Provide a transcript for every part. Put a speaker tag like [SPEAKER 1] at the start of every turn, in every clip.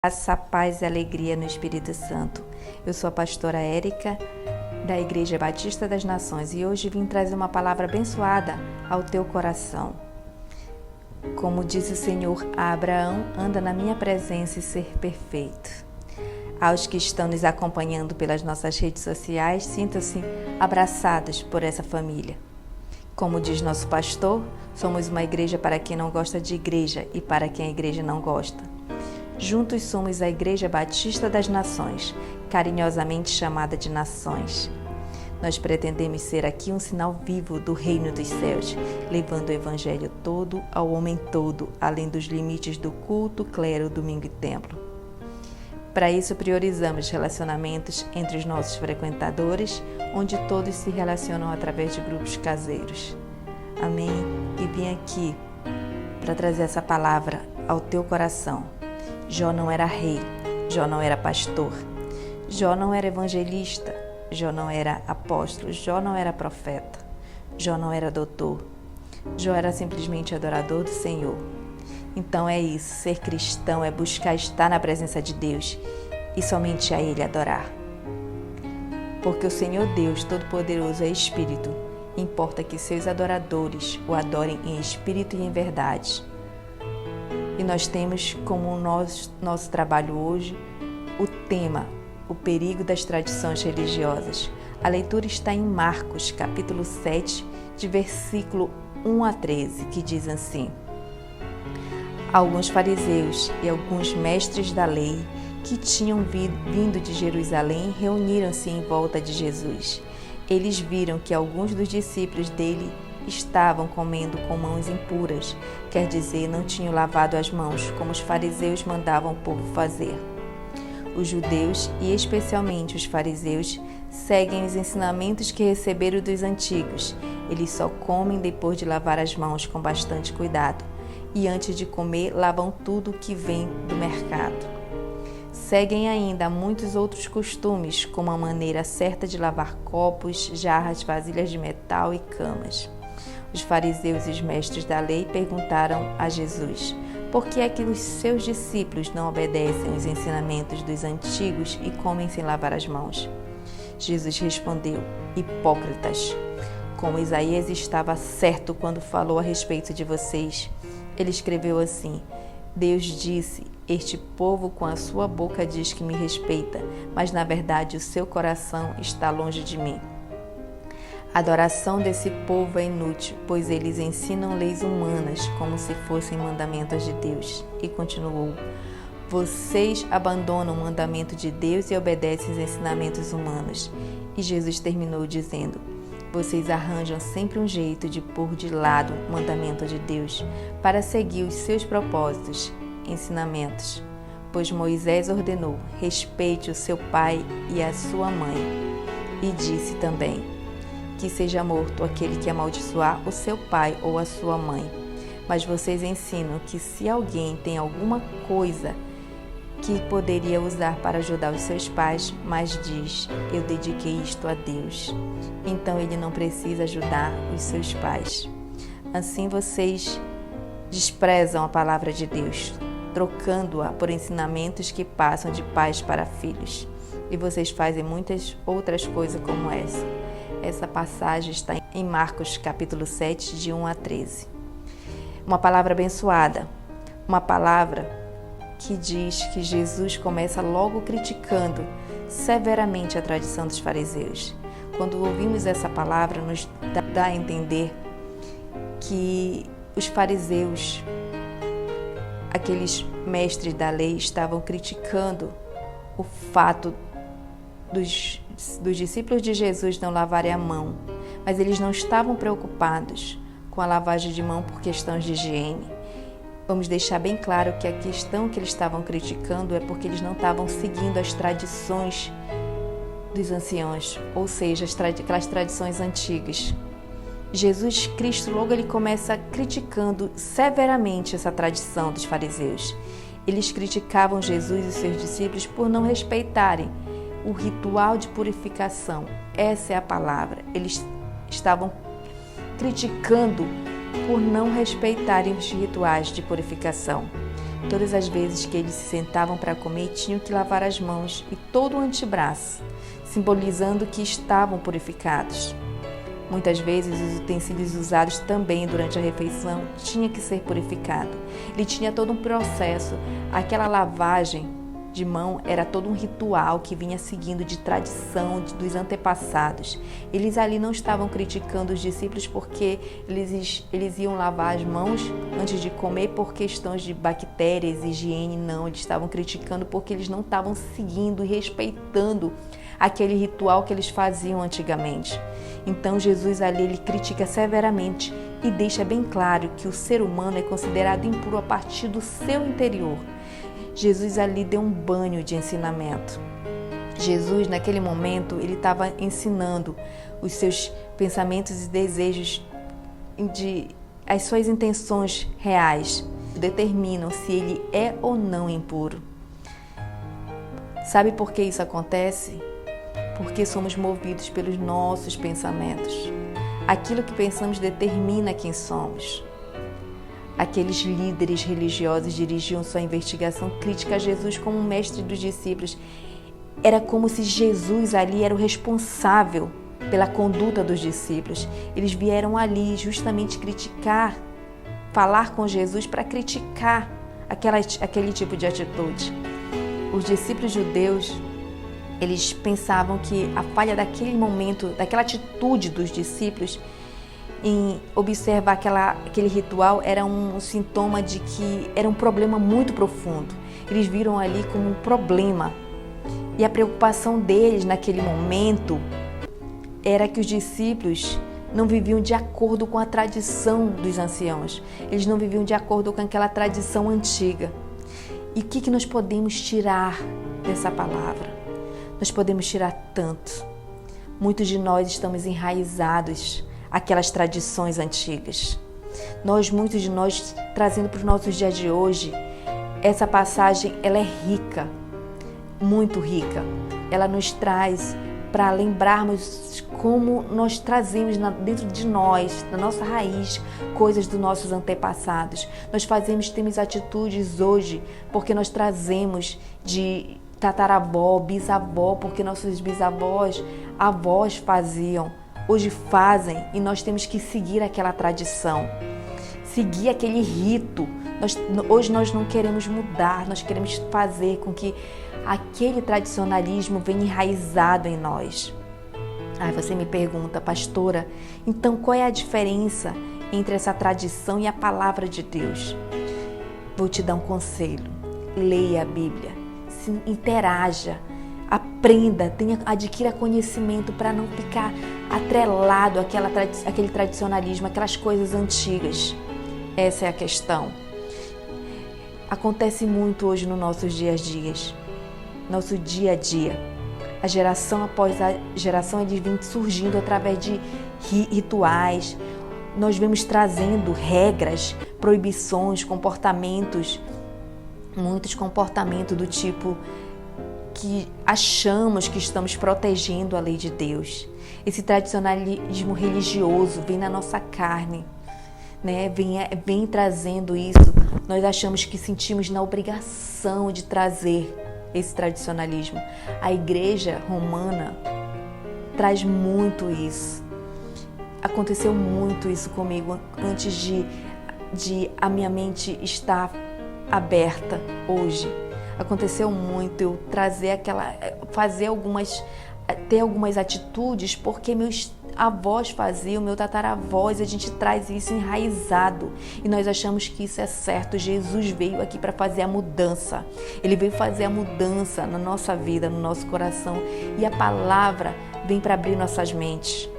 [SPEAKER 1] Graça, paz e alegria no Espírito Santo. Eu sou a pastora Érica, da Igreja Batista das Nações, e hoje vim trazer uma palavra abençoada ao teu coração. Como disse o Senhor a Abraão, anda na minha presença e ser perfeito. Aos que estão nos acompanhando pelas nossas redes sociais, sintam-se abraçados por essa família. Como diz nosso pastor, somos uma igreja para quem não gosta de igreja e para quem a igreja não gosta. Juntos somos a Igreja Batista das Nações, carinhosamente chamada de Nações. Nós pretendemos ser aqui um sinal vivo do reino dos céus, levando o evangelho todo ao homem todo, além dos limites do culto, clero, domingo e templo. Para isso, priorizamos relacionamentos entre os nossos frequentadores, onde todos se relacionam através de grupos caseiros. Amém? E vim aqui para trazer essa palavra ao teu coração. Jó não era rei, Jó não era pastor, Jó não era evangelista, Jó não era apóstolo, Jó não era profeta, Jó não era doutor, Jó era simplesmente adorador do Senhor. Então é isso, ser cristão é buscar estar na presença de Deus e somente a Ele adorar. Porque o Senhor Deus Todo-Poderoso é Espírito, importa que seus adoradores o adorem em espírito e em verdade. E nós temos como nosso trabalho hoje o tema, o perigo das tradições religiosas. A leitura está em Marcos, capítulo 7, de versículo 1 a 13, que diz assim: Alguns fariseus e alguns mestres da lei que tinham vindo de Jerusalém reuniram-se em volta de Jesus. Eles viram que alguns dos discípulos dele estavam comendo com mãos impuras, quer dizer, não tinham lavado as mãos, como os fariseus mandavam o povo fazer. Os judeus, e especialmente os fariseus, seguem os ensinamentos que receberam dos antigos. Eles só comem depois de lavar as mãos com bastante cuidado, e antes de comer, lavam tudo que vem do mercado. Seguem ainda muitos outros costumes, como a maneira certa de lavar copos, jarras, vasilhas de metal e camas. Os fariseus e os mestres da lei perguntaram a Jesus: por que é que os seus discípulos não obedecem os ensinamentos dos antigos e comem sem lavar as mãos? Jesus respondeu: hipócritas! Como Isaías estava certo quando falou a respeito de vocês. Ele escreveu assim: Deus disse, este povo com a sua boca diz que me respeita, mas na verdade o seu coração está longe de mim. A adoração desse povo é inútil, pois eles ensinam leis humanas como se fossem mandamentos de Deus. E continuou: vocês abandonam o mandamento de Deus e obedecem os ensinamentos humanos. E Jesus terminou dizendo: vocês arranjam sempre um jeito de pôr de lado o mandamento de Deus para seguir os seus propósitos, ensinamentos. Pois Moisés ordenou: respeite o seu pai e a sua mãe. E disse também: que seja morto aquele que amaldiçoar o seu pai ou a sua mãe. Mas vocês ensinam que se alguém tem alguma coisa que poderia usar para ajudar os seus pais, mas diz: eu dediquei isto a Deus, então ele não precisa ajudar os seus pais. Assim vocês desprezam a palavra de Deus, trocando-a por ensinamentos que passam de pais para filhos. E vocês fazem muitas outras coisas como essa. Essa passagem está em Marcos, capítulo 7, de 1 a 13. Uma palavra abençoada, uma palavra que diz que Jesus começa logo criticando severamente a tradição dos fariseus. Quando ouvimos essa palavra, nos dá a entender que os fariseus, aqueles mestres da lei, estavam criticando o fato dos discípulos de Jesus não lavarem a mão, mas eles não estavam preocupados com a lavagem de mão por questões de higiene. Vamos deixar bem claro que a questão que eles estavam criticando é porque eles não estavam seguindo as tradições dos anciãos, ou seja, aquelas tradições antigas. Jesus Cristo logo ele começa criticando severamente essa tradição dos fariseus. Eles criticavam Jesus e seus discípulos por não respeitarem o ritual de purificação. Essa é a palavra. Eles estavam criticando por não respeitarem os rituais de purificação. Todas as vezes que eles se sentavam para comer, tinham que lavar as mãos e todo o antebraço, simbolizando que estavam purificados. Muitas vezes, os utensílios usados também durante a refeição tinham que ser purificados. Ele tinha todo um processo. Aquela lavagem de mão era todo um ritual que vinha seguindo de tradição dos antepassados. Eles ali não estavam criticando os discípulos porque eles iam lavar as mãos antes de comer por questões de bactérias, higiene, não. Eles estavam criticando porque eles não estavam seguindo e respeitando aquele ritual que eles faziam antigamente. Então Jesus ali ele critica severamente e deixa bem claro que o ser humano é considerado impuro a partir do seu interior. Jesus ali deu um banho de ensinamento. Jesus, naquele momento, ele estava ensinando os seus pensamentos e desejos, as suas intenções reais, determinam se ele é ou não impuro. Sabe por que isso acontece? Porque somos movidos pelos nossos pensamentos. Aquilo que pensamos determina quem somos. Aqueles líderes religiosos dirigiam sua investigação crítica a Jesus como um mestre dos discípulos. Era como se Jesus ali era o responsável pela conduta dos discípulos. Eles vieram ali justamente criticar, falar com Jesus para criticar aquele tipo de atitude. Os discípulos judeus, eles pensavam que a falha daquele momento, daquela atitude dos discípulos em observar aquele ritual era um sintoma de que era um problema muito profundo. Eles viram ali como um problema. E a preocupação deles naquele momento era que os discípulos não viviam de acordo com a tradição dos anciãos. Eles não viviam de acordo com aquela tradição antiga. E o que nós podemos tirar dessa palavra? Nós podemos tirar tanto. Muitos de nós estamos enraizados aquelas tradições antigas. Muitos de nós, trazendo para os nossos dias de hoje, essa passagem, ela é rica, muito rica. Ela nos traz para lembrarmos como nós trazemos dentro de nós, na nossa raiz, coisas dos nossos antepassados. Temos atitudes hoje porque nós trazemos de tataravó, bisavó, porque nossos bisavós, avós faziam. Hoje fazem e nós temos que seguir aquela tradição, seguir aquele rito. Hoje nós não queremos mudar, nós queremos fazer com que aquele tradicionalismo venha enraizado em nós. Aí você me pergunta, pastora, então qual é a diferença entre essa tradição e a palavra de Deus? Vou te dar um conselho, leia a Bíblia, interaja, aprenda, adquira conhecimento para não ficar atrelado àquele tradicionalismo, aquelas coisas antigas. Essa é a questão. Acontece muito hoje nos nossos dias a dias, nosso dia a dia. A geração após a geração, eles vêm surgindo através de rituais. Nós vemos trazendo regras, proibições, comportamentos, muitos comportamentos do tipo que achamos que estamos protegendo a lei de Deus. Esse tradicionalismo religioso vem na nossa carne, né? Vem trazendo isso. Nós achamos que sentimos na obrigação de trazer esse tradicionalismo. A igreja romana traz muito isso. Aconteceu muito isso comigo antes de a minha mente estar aberta hoje. Aconteceu muito eu ter algumas atitudes porque meus avós faziam, meu tataravós, a gente traz isso enraizado e nós achamos que isso é certo. Jesus veio aqui para fazer a mudança. Ele veio fazer a mudança na nossa vida, no nosso coração, e a palavra vem para abrir nossas mentes.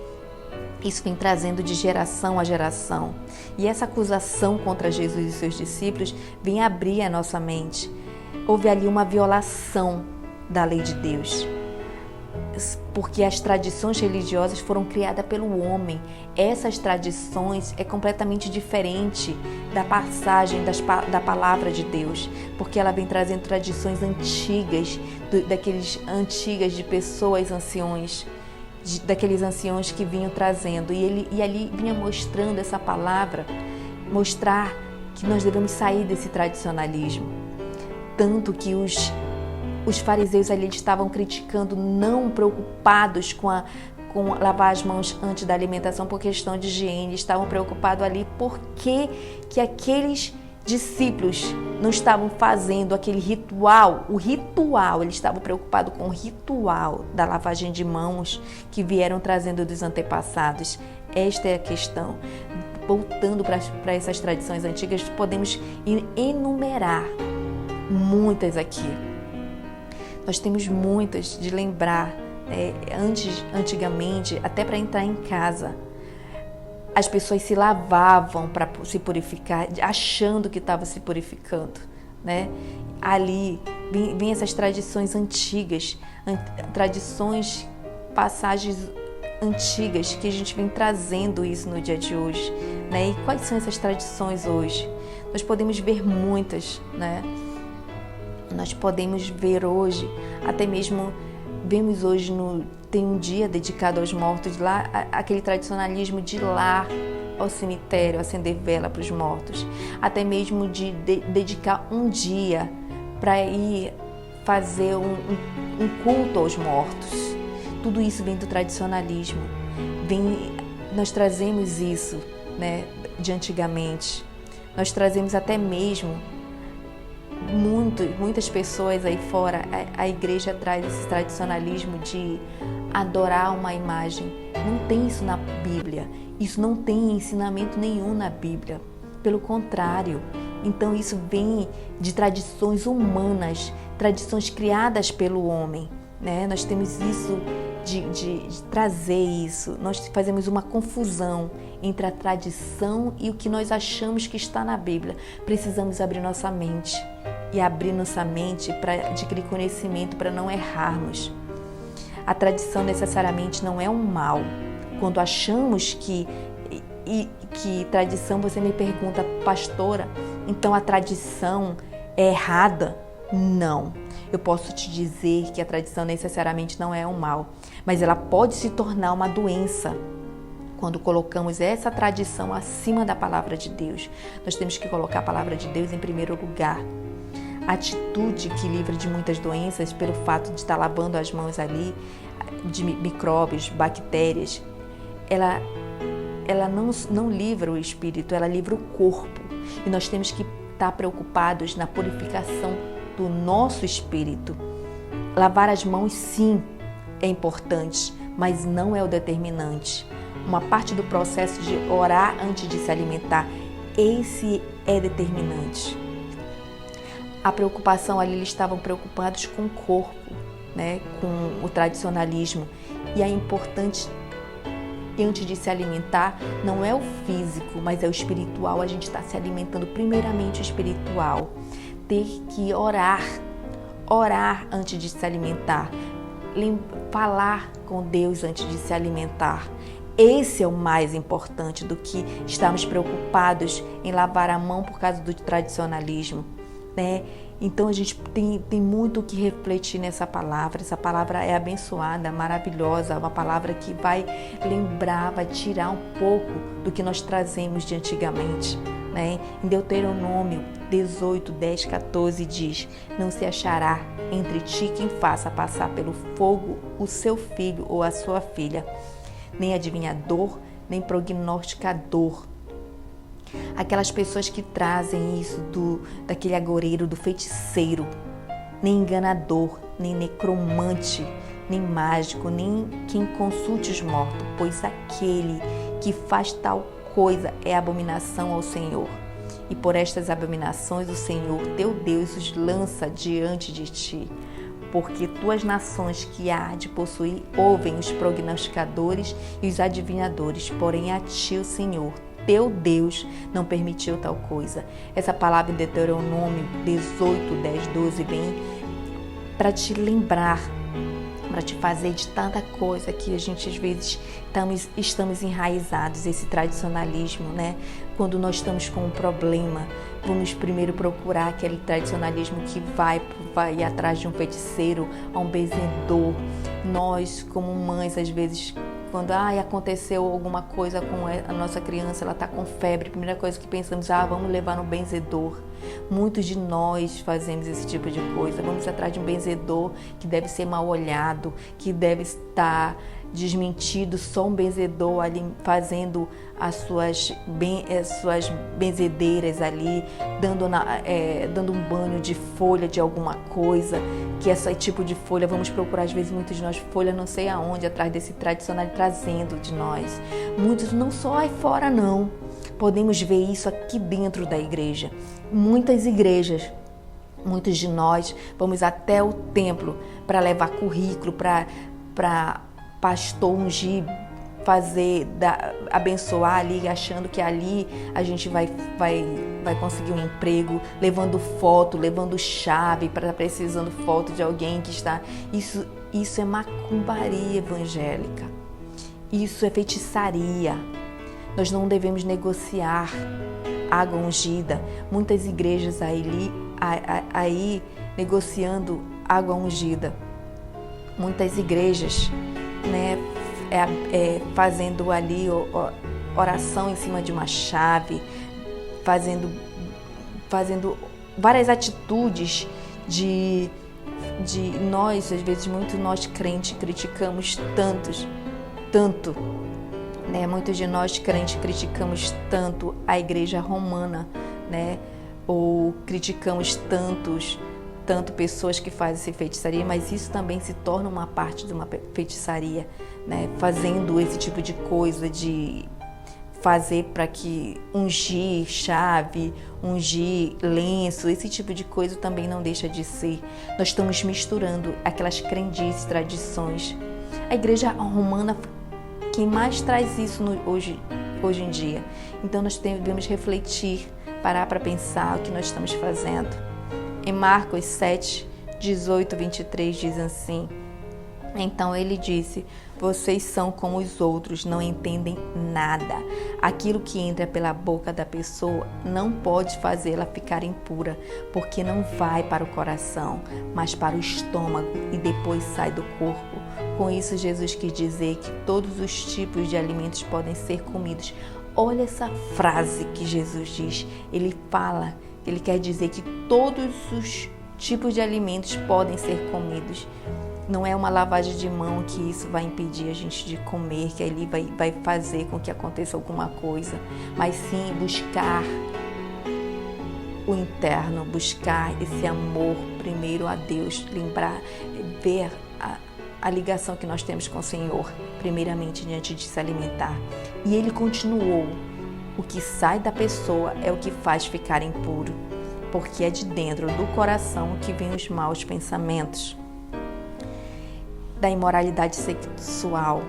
[SPEAKER 1] Isso vem trazendo de geração a geração. E essa acusação contra Jesus e seus discípulos vem abrir a nossa mente. Houve ali uma violação da lei de Deus, porque as tradições religiosas foram criadas pelo homem. Essas tradições é completamente diferente da passagem da palavra de Deus, porque ela vem trazendo tradições antigas, antigas de pessoas anciões, daqueles anciões que vinham trazendo, e ali vinha mostrando essa palavra, mostrar que nós devemos sair desse tradicionalismo. Tanto que os fariseus ali estavam criticando, não preocupados com lavar as mãos antes da alimentação por questão de higiene, estavam preocupados ali porque que aqueles discípulos não estavam fazendo aquele ritual, eles estavam preocupados com o ritual da lavagem de mãos que vieram trazendo dos antepassados. Esta é a questão. Voltando para essas tradições antigas, podemos enumerar muitas aqui. Nós temos muitas de lembrar. Antigamente, até para entrar em casa, as pessoas se lavavam para se purificar, achando que estava se purificando, né? Ali vem essas tradições antigas, passagens antigas que a gente vem trazendo isso no dia de hoje, né? E quais são essas tradições hoje? Nós podemos ver muitas, né? Nós podemos ver hoje, até mesmo vemos hoje, tem um dia dedicado aos mortos, lá aquele tradicionalismo de ir lá ao cemitério, acender vela para os mortos, até mesmo de dedicar um dia para ir fazer um culto aos mortos. Tudo isso vem do tradicionalismo. Nós trazemos isso, né, de antigamente. Nós trazemos até mesmo muitas pessoas aí fora, a igreja traz esse tradicionalismo de adorar uma imagem. Não tem isso na Bíblia. Isso não tem ensinamento nenhum na Bíblia. Pelo contrário. Então isso vem de tradições humanas, tradições criadas pelo homem, né? Nós temos isso de trazer isso. Nós fazemos uma confusão entre a tradição e o que nós achamos que está na Bíblia. Precisamos abrir nossa mente e abrir nossa mente para adquirir conhecimento, para não errarmos. A tradição necessariamente não é um mal. Quando achamos que tradição, você me pergunta, pastora, então a tradição é errada? Não. Eu posso te dizer que a tradição necessariamente não é um mal, mas ela pode se tornar uma doença quando colocamos essa tradição acima da palavra de Deus. Nós temos que colocar a palavra de Deus em primeiro lugar. A atitude que livra de muitas doenças pelo fato de estar lavando as mãos ali, de micróbios, bactérias, ela não livra o espírito, ela livra o corpo. E nós temos que estar preocupados na purificação do nosso espírito. Lavar as mãos, sim, é importante, mas não é o determinante. Uma parte do processo de orar antes de se alimentar, esse é determinante. A preocupação ali, eles estavam preocupados com o corpo, né, com o tradicionalismo. E é importante, antes de se alimentar, não é o físico, mas é o espiritual. A gente está se alimentando primeiramente o espiritual. Ter que orar antes de se alimentar. Falar com Deus antes de se alimentar. Esse é o mais importante do que estarmos preocupados em lavar a mão por causa do tradicionalismo, né? Então a gente tem muito o que refletir nessa palavra. Essa palavra é abençoada, maravilhosa, uma palavra que vai lembrar, vai tirar um pouco do que nós trazemos de antigamente, né? Em Deuteronômio 18, 10, 14 diz: não se achará entre ti quem faça passar pelo fogo o seu filho ou a sua filha, nem adivinhador, nem prognosticador. Aquelas pessoas que trazem isso daquele agoreiro, do feiticeiro, nem enganador, nem necromante, nem mágico, nem quem consulte os mortos, pois aquele que faz tal coisa é abominação ao Senhor. E por estas abominações o Senhor teu Deus os lança diante de ti. Porque tuas nações que há de possuir ouvem os prognosticadores e os adivinhadores, porém a ti o Senhor teu Deus não permitiu tal coisa. Essa palavra em Deuteronômio 18, 10, 12 vem para te lembrar, para te fazer de tanta coisa que a gente às vezes estamos enraizados, esse tradicionalismo, né? Quando nós estamos com um problema, vamos primeiro procurar aquele tradicionalismo que vai atrás de um feiticeiro, a um benzedor. Nós, como mães, às vezes, quando aconteceu alguma coisa com a nossa criança, ela está com febre, a primeira coisa que pensamos, vamos levar no benzedor. Muitos de nós fazemos esse tipo de coisa. Vamos atrás de um benzedor que deve ser mal olhado, que deve estar desmentido, só um benzedor ali fazendo as suas benzedeiras ali, dando um banho de folha de alguma coisa, que esse tipo de folha, vamos procurar às vezes, muitos de nós, folha não sei aonde, atrás desse tradicional, trazendo de nós. Muitos, não só aí fora não, podemos ver isso aqui dentro da igreja. Muitas igrejas, muitos de nós vamos até o templo para levar currículo, para pastor ungir, abençoar ali, achando que ali a gente vai conseguir um emprego, levando foto, levando chave, precisando foto de alguém que está... Isso é macumbaria evangélica. Isso é feitiçaria. Nós não devemos negociar água ungida. Muitas igrejas aí negociando água ungida. Muitas igrejas, né, fazendo ali oração em cima de uma chave, fazendo várias atitudes de nós, às vezes muito nós crentes criticamos tanto, né? Muitos de nós crentes criticamos tanto a igreja romana, né? Ou criticamos tanto pessoas que fazem feitiçaria, mas isso também se torna uma parte de uma feitiçaria, né? Fazendo esse tipo de coisa, de fazer para que ungir chave, ungir lenço, esse tipo de coisa também não deixa de ser. Nós estamos misturando aquelas crendices, tradições. A igreja romana, quem mais traz isso hoje em dia. Então nós devemos refletir, parar para pensar o que nós estamos fazendo. Em Marcos 7, 18, 23 diz assim: então ele disse, vocês são como os outros, não entendem nada. Aquilo que entra pela boca da pessoa não pode fazê-la ficar impura, porque não vai para o coração, mas para o estômago e depois sai do corpo. Com isso, Jesus quis dizer que todos os tipos de alimentos podem ser comidos. Olha essa frase que Jesus diz. Ele quer dizer que todos os tipos de alimentos podem ser comidos. Não é uma lavagem de mão que isso vai impedir a gente de comer, que ali vai fazer com que aconteça alguma coisa, mas sim buscar o interno, buscar esse amor primeiro a Deus, lembrar, ver a ligação que nós temos com o Senhor, primeiramente, diante de se alimentar. E ele continuou: o que sai da pessoa é o que faz ficar impuro, porque é de dentro do coração que vêm os maus pensamentos. Da imoralidade sexual.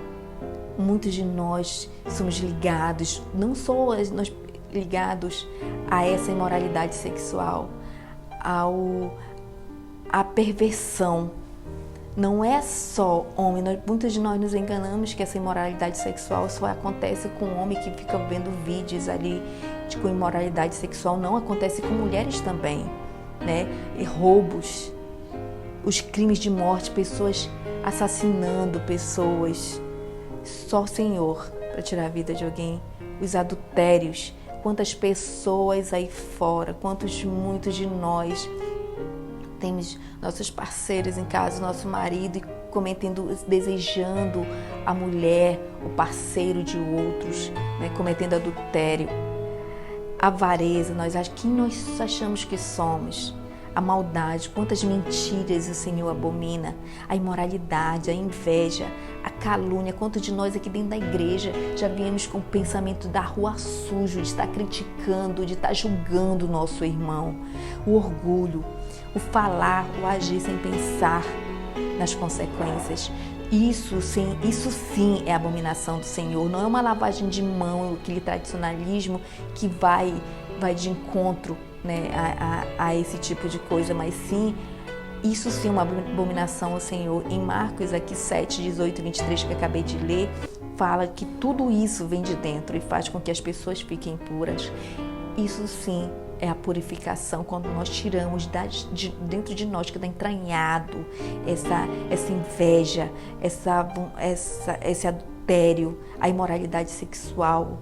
[SPEAKER 1] Muitos de nós somos ligados, não só nós ligados a essa imoralidade sexual, à perversão. Não é só homem, muitos de nós nos enganamos que essa imoralidade sexual só acontece com homem que fica vendo vídeos ali com imoralidade sexual. Não, acontece com mulheres também, né? E roubos, os crimes de morte, pessoas assassinando pessoas. Só o Senhor para tirar a vida de alguém. Os adultérios, quantas pessoas aí fora, muitos de nós temos nossos parceiros em casa, nosso marido, cometendo, desejando a mulher, o parceiro de outros, né, cometendo adultério. Avareza, quem nós achamos que somos? A maldade, quantas mentiras o Senhor abomina, a imoralidade, a inveja, a calúnia. Quantos de nós aqui dentro da igreja já viemos com o pensamento da rua sujo, de estar criticando, de estar julgando o nosso irmão. O orgulho, o falar, o agir sem pensar nas consequências. Isso sim é abominação do Senhor. Não é uma lavagem de mão, aquele tradicionalismo que vai de encontro, né, a esse tipo de coisa, mas sim, isso sim é uma abominação ao Senhor. Em Marcos aqui 7, 18 e 23 que eu acabei de ler, fala que tudo isso vem de dentro e faz com que as pessoas fiquem puras. Isso sim é a purificação, quando nós tiramos dentro de nós, que está entranhado, essa inveja, esse adultério, a imoralidade sexual,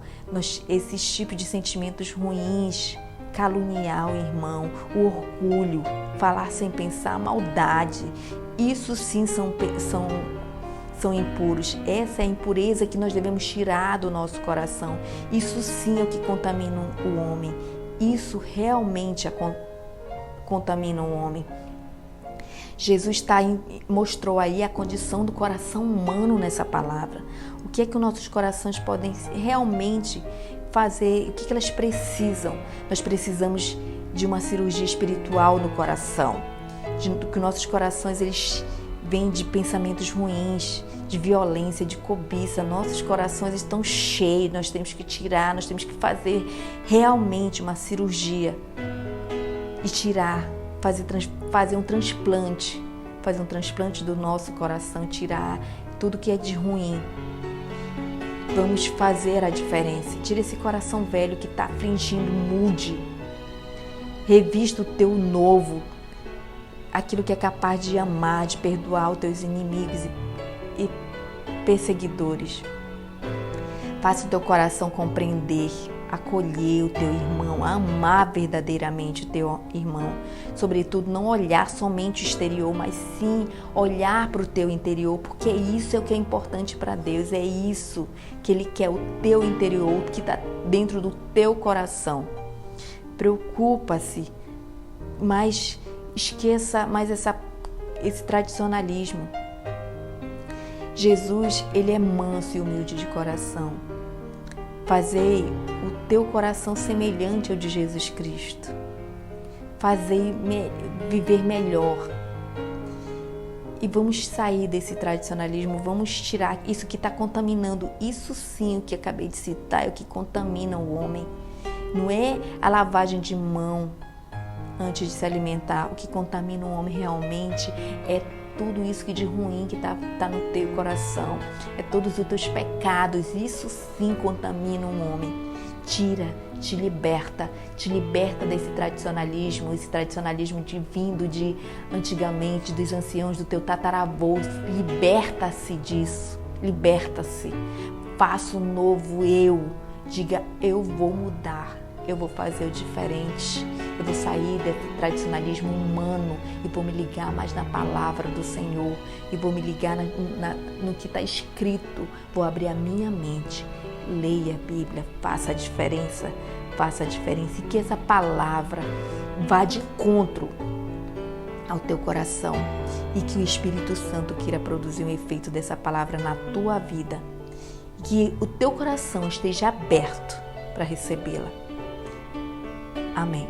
[SPEAKER 1] esses tipos de sentimentos ruins caluniar o irmão, o orgulho, falar sem pensar, a maldade. Isso sim são impuros. Essa é a impureza que nós devemos tirar do nosso coração. Isso sim é o que contamina o homem. Isso realmente contamina o homem. Jesus mostrou aí a condição do coração humano nessa palavra. O que é que os nossos corações podem realmente fazer, o que elas precisam? Nós precisamos de uma cirurgia espiritual no coração, que nossos corações eles vêm de pensamentos ruins, de violência, de cobiça. Nossos corações estão cheios, nós temos que tirar, nós temos que fazer realmente uma cirurgia e tirar, fazer um transplante do nosso coração, tirar tudo que é de ruim. Vamos fazer a diferença. Tira esse coração velho que está afligindo, mude. Revista o teu novo, aquilo que é capaz de amar, de perdoar os teus inimigos e perseguidores. Faça o teu coração compreender, acolher o teu irmão, amar verdadeiramente o teu irmão. Sobretudo, não olhar somente o exterior, mas sim olhar para o teu interior, porque isso é o que é importante para Deus, é isso que Ele quer, o teu interior, que está dentro do teu coração. Preocupa-se, mas esqueça mais esse tradicionalismo. Jesus, Ele é manso e humilde de coração. Fazei o teu coração semelhante ao de Jesus Cristo. Fazei viver melhor. E vamos sair desse tradicionalismo, vamos tirar isso que está contaminando. Isso sim, o que acabei de citar, é o que contamina o homem. Não é a lavagem de mão antes de se alimentar. O que contamina o homem realmente é tudo isso que de ruim que tá no teu coração. É todos os teus pecados. Isso sim contamina um homem. Tira, te liberta desse tradicionalismo, esse tradicionalismo vindo de antigamente, dos anciãos do teu tataravô. Liberta-se disso, liberta-se. Faça um novo eu. Diga, eu vou mudar. Eu vou fazer o diferente, eu vou sair desse tradicionalismo humano e vou me ligar mais na palavra do Senhor e vou me ligar no que está escrito, vou abrir a minha mente, leia a Bíblia, faça a diferença e que essa palavra vá de encontro ao teu coração e que o Espírito Santo queira produzir um efeito dessa palavra na tua vida, que o teu coração esteja aberto para recebê-la. Amém.